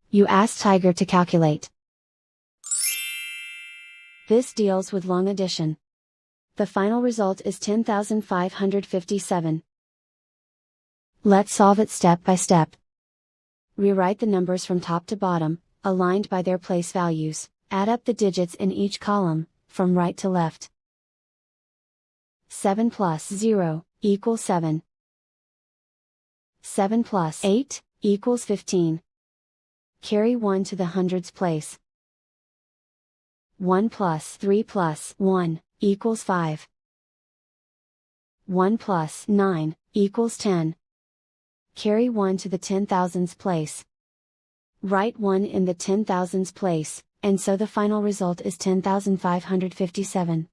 You ask Tiger to calculate. This deals with long addition. The final result is 10,557. Let's solve it step by step. Rewrite the numbers from top to bottom, aligned by their place values. Add up the digits in each column, from right to left. 7 plus 0 equals 7. 7 plus 8 equals 15. Carry 1 to the hundreds place. 1 plus 3 plus 1 equals 5. 1 plus 9 equals 10. Carry 1 to the 10,000s place. Write 1 in the 10,000s place, and so the final result is 10,557.